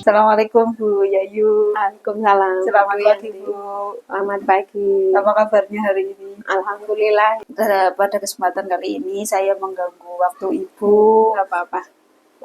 Assalamualaikum Bu Yayu. Waalaikumsalam. Selamat Bu pagi Yanti. Bu. Selamat pagi. Apa kabarnya hari ini? Alhamdulillah. Pada kesempatan kali ini saya mengganggu waktu Ibu Nggak apa-apa.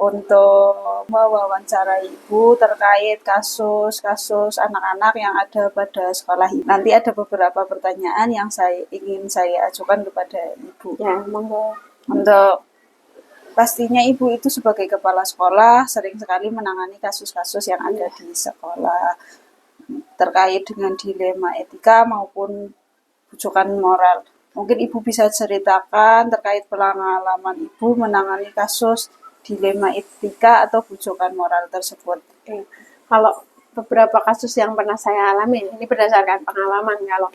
untuk mewawancarai Ibu terkait kasus-kasus anak-anak yang ada pada sekolah ini. Nanti ada beberapa pertanyaan yang ingin saya ajukan kepada Ibu. Ya, monggo. Untuk pastinya Ibu itu sebagai kepala sekolah sering sekali menangani kasus-kasus yang ada di sekolah terkait dengan dilema etika maupun bujukan moral. Mungkin Ibu bisa ceritakan terkait pengalaman Ibu menangani kasus dilema etika atau bujukan moral tersebut. Kalau beberapa kasus yang pernah saya alami, ini berdasarkan pengalaman. Kalau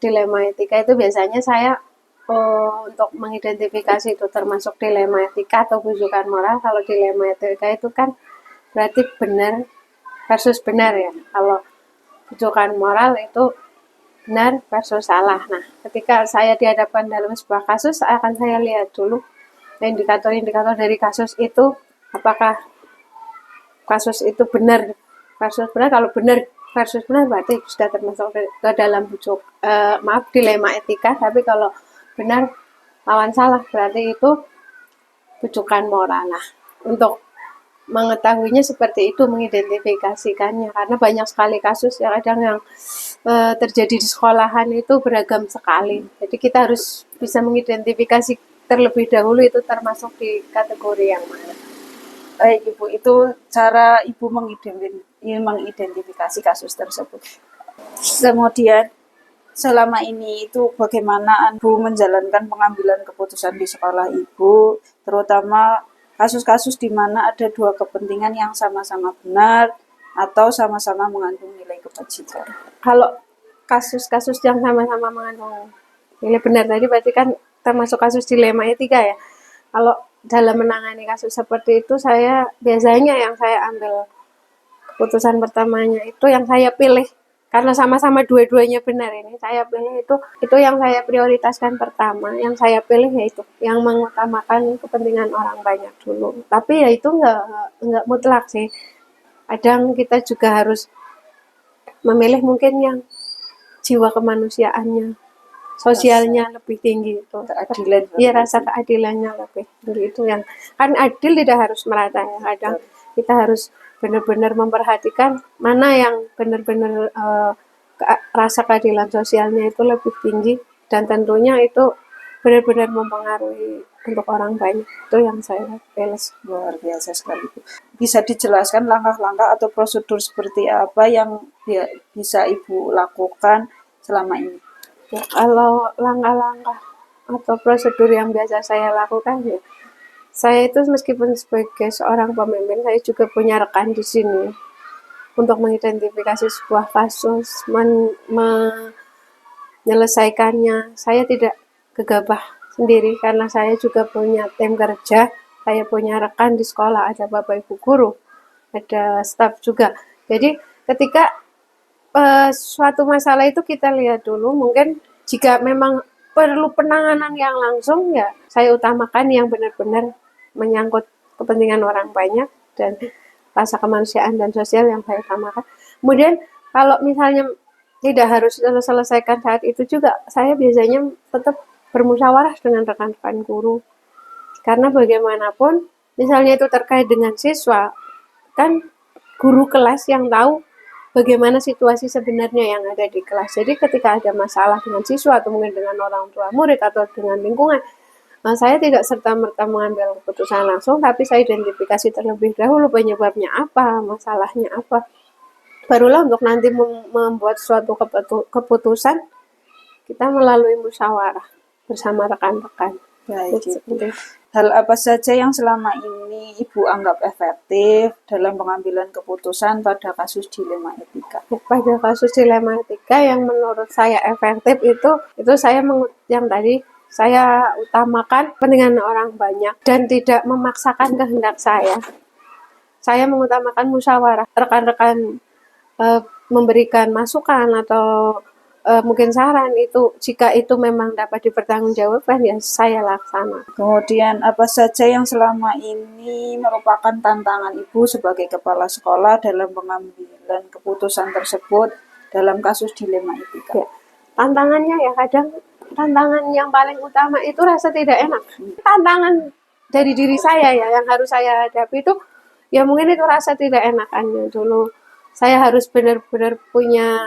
dilema etika itu biasanya saya untuk mengidentifikasi itu termasuk dilema etika atau bujukan moral. Kalau dilema etika itu kan berarti benar versus benar ya. Kalau bujukan moral itu benar versus salah. Nah, ketika saya dihadapkan dalam sebuah kasus, akan saya lihat dulu indikator-indikator dari kasus itu, apakah kasus itu benar versus benar. Kalau benar versus benar berarti sudah termasuk ke dalam dilema etika. Tapi kalau benar lawan salah berarti itu bujukan moral. Nah, untuk mengetahuinya seperti itu, mengidentifikasikannya, karena banyak sekali kasus yang kadang yang terjadi di sekolahan itu beragam sekali. Jadi kita harus bisa mengidentifikasi terlebih dahulu itu termasuk di kategori yang mana. Baik Ibu, itu cara Ibu mengidentifikasi kasus tersebut. Kemudian selama ini itu bagaimana Ibu menjalankan pengambilan keputusan di sekolah Ibu, terutama kasus-kasus di mana ada dua kepentingan yang sama-sama benar atau sama-sama mengandung nilai kebajikan. Kalau kasus-kasus yang sama-sama mengandung nilai benar tadi berarti kan termasuk kasus dilema etika ya. Kalau dalam menangani kasus seperti itu, saya biasanya yang saya ambil keputusan pertamanya itu yang saya pilih, karena sama-sama dua-duanya benar ini, saya pilih itu yang saya prioritaskan pertama. Yang saya pilih yaitu yang mengutamakan kepentingan orang banyak dulu. Tapi ya itu nggak mutlak sih. Kadang kita juga harus memilih mungkin yang jiwa kemanusiaannya, sosialnya lebih tinggi itu. Keadilan. Iya, rasa keadilannya lebih tinggi itu yang kan adil tidak harus merata ya. Kadang kita harus benar-benar memperhatikan mana yang benar-benar rasa keadilan sosialnya itu lebih tinggi, dan tentunya itu benar-benar mempengaruhi untuk orang banyak. Itu yang saya pilih. Luar biasa sekali. Bisa dijelaskan langkah-langkah atau prosedur seperti apa yang bisa Ibu lakukan selama ini? Ya, kalau langkah-langkah atau prosedur yang biasa saya lakukan ya, saya itu meskipun sebagai seorang pemimpin, saya juga punya rekan di sini untuk mengidentifikasi sebuah kasus, menyelesaikannya. Saya tidak gegabah sendiri karena saya juga punya tim kerja, saya punya rekan di sekolah, ada Bapak Ibu guru, ada staf juga. Jadi ketika suatu masalah itu kita lihat dulu, mungkin jika memang perlu penanganan yang langsung ya saya utamakan yang benar-benar menyangkut kepentingan orang banyak dan rasa kemanusiaan dan sosial yang saya utamakan. Kemudian kalau misalnya tidak harus selesaikan saat itu juga, saya biasanya tetap bermusyawarah dengan rekan-rekan guru, karena bagaimanapun misalnya itu terkait dengan siswa, kan guru kelas yang tahu bagaimana situasi sebenarnya yang ada di kelas. Jadi ketika ada masalah dengan siswa atau mungkin dengan orang tua murid atau dengan lingkungan, saya tidak serta-merta mengambil keputusan langsung, tapi saya identifikasi terlebih dahulu penyebabnya apa, masalahnya apa. Barulah untuk nanti membuat suatu keputusan, kita melalui musyawarah bersama rekan-rekan. Baik, hal apa saja yang selama ini Ibu anggap efektif dalam pengambilan keputusan pada kasus dilema etika? Pada kasus dilema etika yang menurut saya efektif itu saya yang tadi saya utamakan kepentingan orang banyak dan tidak memaksakan kehendak saya. Saya mengutamakan musyawarah, rekan-rekan memberikan masukan atau mungkin saran itu, jika itu memang dapat dipertanggungjawabkan ya saya laksana. Kemudian apa saja yang selama ini merupakan tantangan Ibu sebagai kepala sekolah dalam pengambilan keputusan tersebut dalam kasus dilema etika? Ya, tantangannya ya kadang tantangan yang paling utama itu rasa tidak enak. Tantangan dari diri saya ya yang harus saya hadapi itu ya mungkin itu rasa tidak enakannya dulu. Saya harus benar-benar punya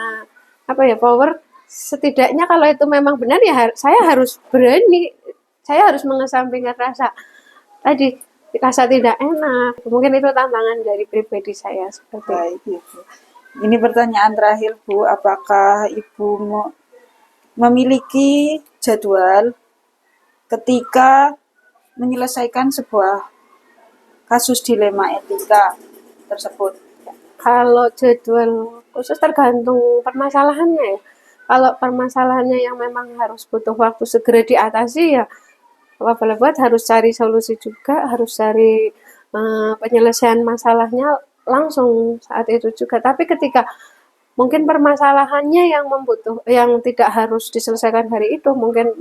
apa ya power, setidaknya kalau itu memang benar ya saya harus berani, saya harus mengesampingkan rasa tadi, rasa tidak enak. Mungkin itu tantangan dari pribadi saya seperti itu. Baik, Ibu. Ini pertanyaan terakhir, Bu. Apakah Ibu memiliki jadwal ketika menyelesaikan sebuah kasus dilema etika tersebut? Kalau jadwal khusus tergantung permasalahannya ya. Kalau permasalahannya yang memang harus butuh waktu segera diatasi ya apa boleh buat, harus cari solusi juga, harus cari penyelesaian masalahnya langsung saat itu juga. Tapi ketika mungkin permasalahannya yang tidak harus diselesaikan hari itu, mungkin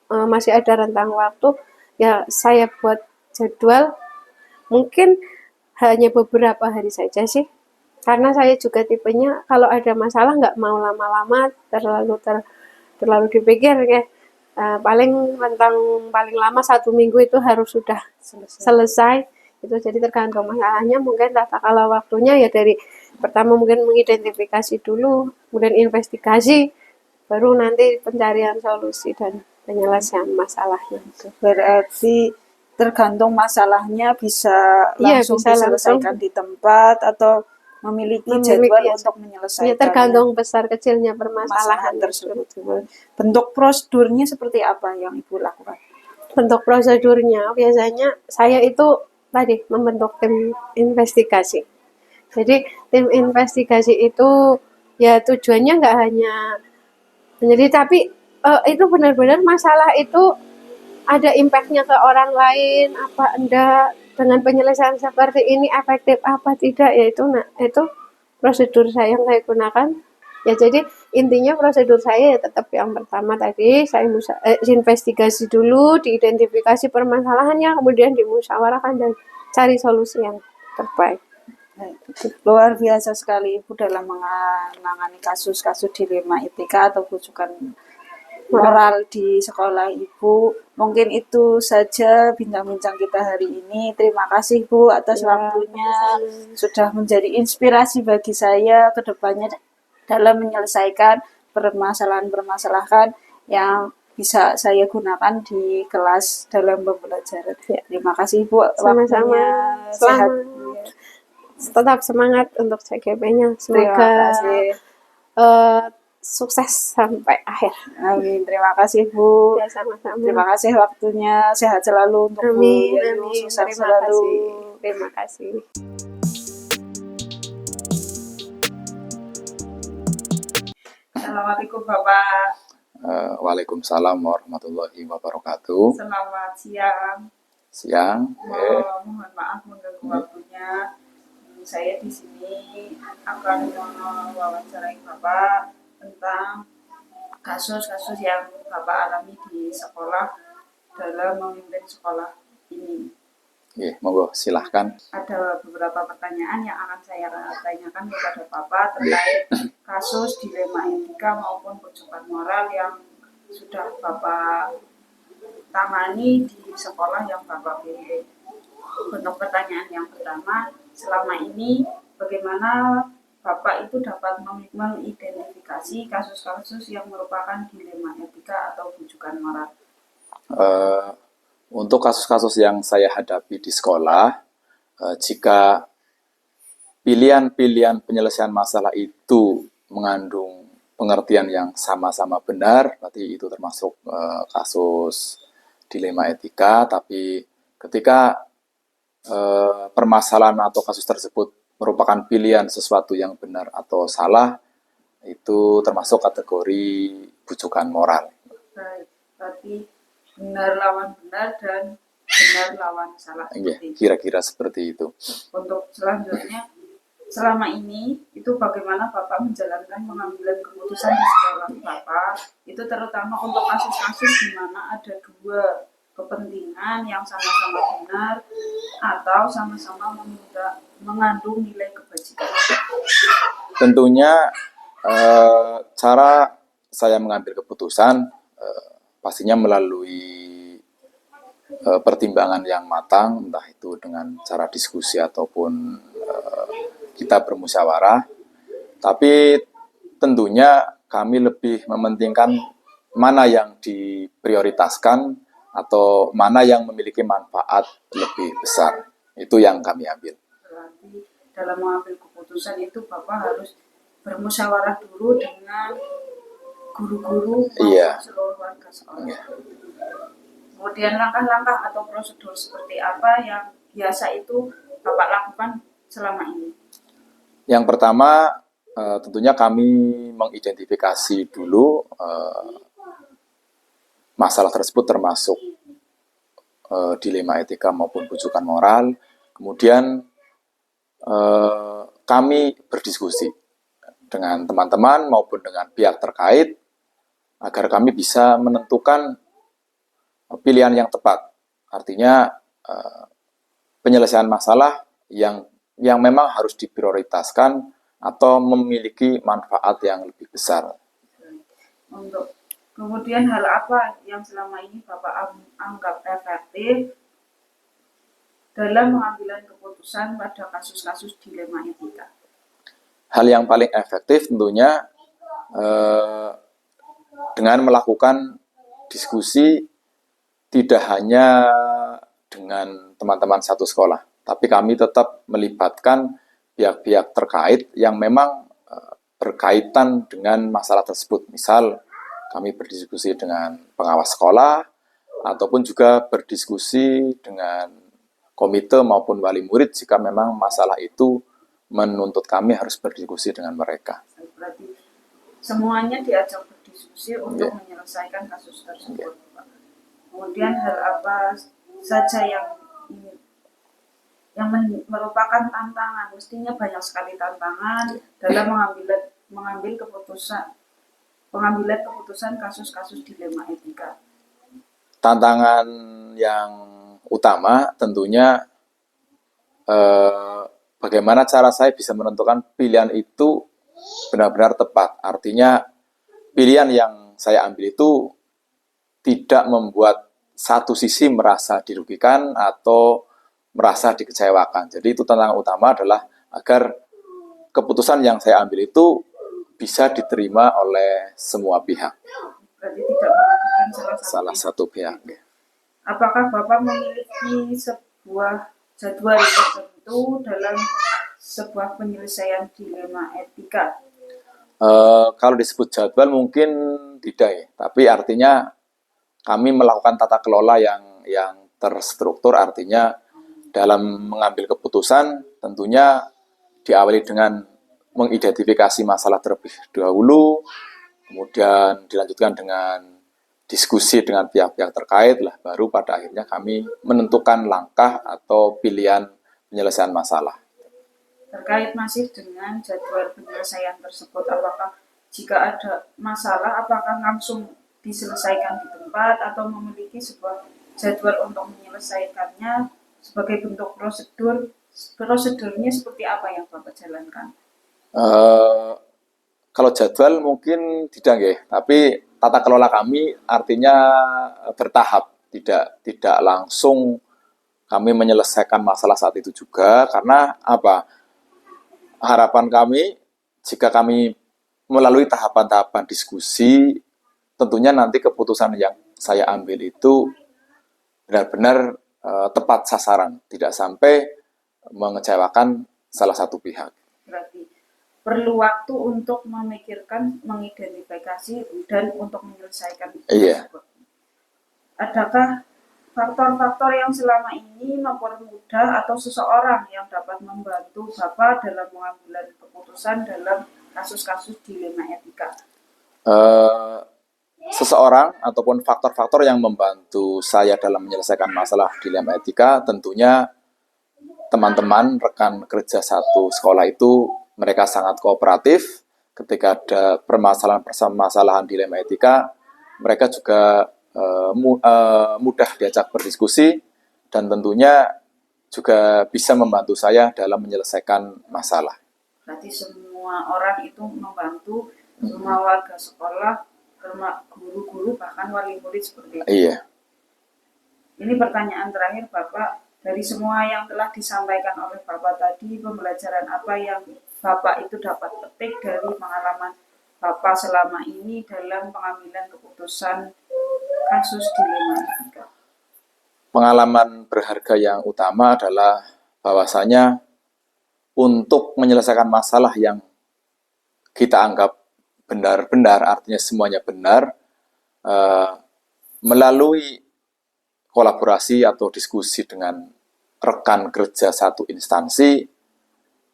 masih ada rentang waktu, ya saya buat jadwal mungkin hanya beberapa hari saja sih. Karena saya juga tipenya kalau ada masalah nggak mau lama-lama terlalu dipikir ya. Paling paling lama 1 minggu itu harus sudah selesai. Itu jadi tergantung masalahnya, mungkin tata kala waktunya ya dari pertama mungkin mengidentifikasi dulu, kemudian investigasi, baru nanti pencarian solusi dan penyelesaian masalahnya itu. Berarti tergantung masalahnya bisa Iya, langsung bisa diselesaikan langsung di tempat atau memiliki jadwal ya, untuk ya menyelesaikan tergantung besar kecilnya permasalahan permasalahan tersebut. Bentuk prosedurnya seperti apa yang Ibu lakukan? Bentuk prosedurnya biasanya saya itu tadi membentuk tim investigasi. Jadi tim investigasi itu ya tujuannya nggak hanya menjadi, tapi itu benar-benar masalah itu ada impactnya ke orang lain apa enggak, dengan penyelesaian seperti ini efektif apa tidak, yaitu itu prosedur saya yang saya gunakan. Ya jadi intinya prosedur saya ya tetap yang pertama tadi, saya investigasi dulu, diidentifikasi permasalahannya, kemudian dimusyawarahkan dan cari solusi yang terbaik. Luar biasa sekali Ibu dalam menangani kasus-kasus dilema etika atau rujukan moral di sekolah Ibu. Mungkin itu saja bincang-bincang kita hari ini. Terima kasih Bu atas waktunya. Sudah menjadi inspirasi bagi saya ke depannya dalam menyelesaikan permasalahan-permasalahan yang bisa saya gunakan di kelas dalam pembelajaran. Terima kasih Bu waktunya. Sehat. Tetap semangat untuk CGP-nya. Semoga sukses sampai akhir. Amin. Terima kasih Bu. Ya, sama-sama. Terima kasih waktunya. Sehat selalu untuk Bu Yayu. Sukses selalu. Terima kasih. Assalamualaikum Bapak. Waalaikumsalam warahmatullahi wabarakatuh. Selamat siang. Siang. Mohon maaf mengganggu waktunya. Saya di sini akan mewawancarai Bapak tentang kasus-kasus yang Bapak alami di sekolah dalam memimpin sekolah ini. Monggo silahkan. Ada beberapa pertanyaan yang akan saya tanyakan kepada Bapak terkait kasus dilema etika maupun rujukan moral yang sudah Bapak tangani di sekolah yang Bapak pimpin. Untuk pertanyaan yang pertama, selama ini bagaimana Bapak itu dapat mengidentifikasi kasus-kasus yang merupakan dilema etika atau rujukan moral? Untuk kasus-kasus yang saya hadapi di sekolah, jika pilihan-pilihan penyelesaian masalah itu mengandung pengertian yang sama-sama benar, berarti itu termasuk kasus dilema etika. Tapi ketika permasalahan atau kasus tersebut merupakan pilihan sesuatu yang benar atau salah, itu termasuk kategori rujukan moral. Baik, berarti benar lawan benar dan benar lawan salah. Kira-kira seperti itu. Untuk selanjutnya, selama ini itu bagaimana Bapak menjalankan pengambilan keputusan di sekolah Bapak, itu terutama untuk kasus-kasus di mana ada dua kepentingan yang sama-sama benar atau sama-sama mengandung nilai kebajikan. Tentunya cara saya mengambil keputusan pastinya melalui pertimbangan yang matang, entah itu dengan cara diskusi ataupun kita bermusyawarah. Tapi tentunya kami lebih mementingkan mana yang diprioritaskan atau mana yang memiliki manfaat lebih besar. Itu yang kami ambil. Berarti dalam mengambil keputusan itu Bapak harus bermusyawarah dulu dengan guru-guru Iya. seluruh warga sekolah. Iya. Kemudian langkah-langkah atau prosedur seperti apa yang biasa itu Bapak lakukan selama ini? Yang pertama tentunya kami mengidentifikasi dulu masalah tersebut termasuk dilema etika maupun bujukan moral. Kemudian kami berdiskusi dengan teman-teman maupun dengan pihak terkait agar kami bisa menentukan pilihan yang tepat. Artinya penyelesaian masalah yang memang harus diprioritaskan atau memiliki manfaat yang lebih besar. Untuk kemudian hal apa yang selama ini Bapak anggap efektif dalam pengambilan keputusan pada kasus-kasus dilema etika? Hal yang paling efektif tentunya dengan melakukan diskusi tidak hanya dengan teman-teman satu sekolah, tapi kami tetap melibatkan pihak-pihak terkait yang memang berkaitan dengan masalah tersebut. Misal, kami berdiskusi dengan pengawas sekolah, ataupun juga berdiskusi dengan komite maupun wali murid jika memang masalah itu menuntut kami harus berdiskusi dengan mereka. Berarti semuanya diajak berdiskusi untuk menyelesaikan kasus tersebut. Kemudian hal apa saja yang merupakan tantangan? Mestinya banyak sekali tantangan dalam mengambil pengambilan keputusan kasus-kasus dilema etika. Tantangan yang utama tentunya bagaimana cara saya bisa menentukan pilihan itu benar-benar tepat. Artinya pilihan yang saya ambil itu tidak membuat satu sisi merasa dirugikan atau merasa dikecewakan. Jadi itu tantangan utama adalah agar keputusan yang saya ambil itu bisa diterima oleh semua pihak. Berarti tidak merugikan salah satu pihak. Apakah Bapak memiliki sebuah jadwal tertentu dalam sebuah penyelesaian dilema etika? Kalau disebut jadwal mungkin tidak ya, tapi artinya kami melakukan tata kelola yang terstruktur, artinya dalam mengambil keputusan tentunya diawali dengan mengidentifikasi masalah terlebih dahulu, kemudian dilanjutkan dengan diskusi dengan pihak-pihak terkait, lah baru pada akhirnya kami menentukan langkah atau pilihan penyelesaian masalah. Terkait masih dengan jadwal penyelesaian tersebut, apakah jika ada masalah, apakah langsung diselesaikan di tempat atau memiliki sebuah jadwal untuk menyelesaikannya sebagai bentuk prosedurnya seperti apa yang Bapak jalankan? Kalau jadwal mungkin tidak ya, tapi tata kelola kami artinya bertahap, tidak langsung kami menyelesaikan masalah saat itu juga, karena apa? Harapan kami jika kami melalui tahapan-tahapan diskusi, tentunya nanti keputusan yang saya ambil itu benar-benar tepat sasaran, tidak sampai mengecewakan salah satu pihak. Berarti perlu waktu untuk memikirkan, mengidentifikasi, dan untuk menyelesaikan itu. Iya. Adakah faktor-faktor yang selama ini mempermudah atau seseorang yang dapat membantu Bapak dalam mengambil keputusan dalam kasus-kasus dilema etika? Seseorang ataupun faktor-faktor yang membantu saya dalam menyelesaikan masalah dilema etika tentunya teman-teman rekan kerja satu sekolah itu mereka sangat kooperatif. Ketika ada permasalahan dilema etika, mereka juga mudah diajak berdiskusi dan tentunya juga bisa membantu saya dalam menyelesaikan masalah. Berarti semua orang itu membantu, semua warga sekolah, termasuk guru-guru, bahkan wali murid seperti itu. Iya. Ini pertanyaan terakhir Bapak, dari semua yang telah disampaikan oleh Bapak tadi, pembelajaran apa yang Bapak itu dapat petik dari pengalaman Bapak selama ini dalam pengambilan keputusan kasus dilema etika? Pengalaman berharga yang utama adalah bahwasanya untuk menyelesaikan masalah yang kita anggap benar-benar, artinya semuanya benar, melalui kolaborasi atau diskusi dengan rekan kerja satu instansi,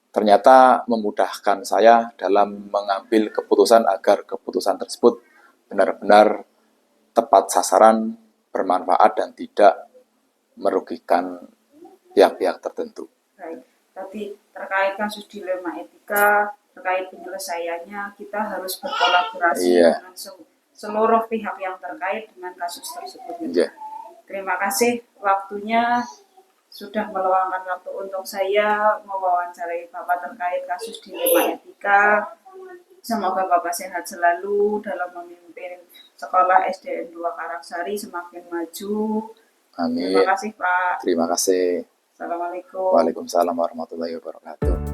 ternyata memudahkan saya dalam mengambil keputusan agar keputusan tersebut benar-benar tepat sasaran, bermanfaat, dan tidak merugikan pihak-pihak tertentu. Baik, tadi terkait kasus dilema etika, terkait penyelesaiannya, kita harus berkolaborasi dengan seluruh pihak yang terkait dengan kasus tersebut. Terima kasih waktunya, sudah meluangkan waktu untuk saya mewawancarai Bapak terkait kasus dilema etika. Semoga Bapak sehat selalu dalam memimpin sekolah SDN 2 Karangsari semakin maju. Amin. Terima kasih Pak. Terima kasih. Assalamualaikum. Waalaikumsalam warahmatullahi wabarakatuh.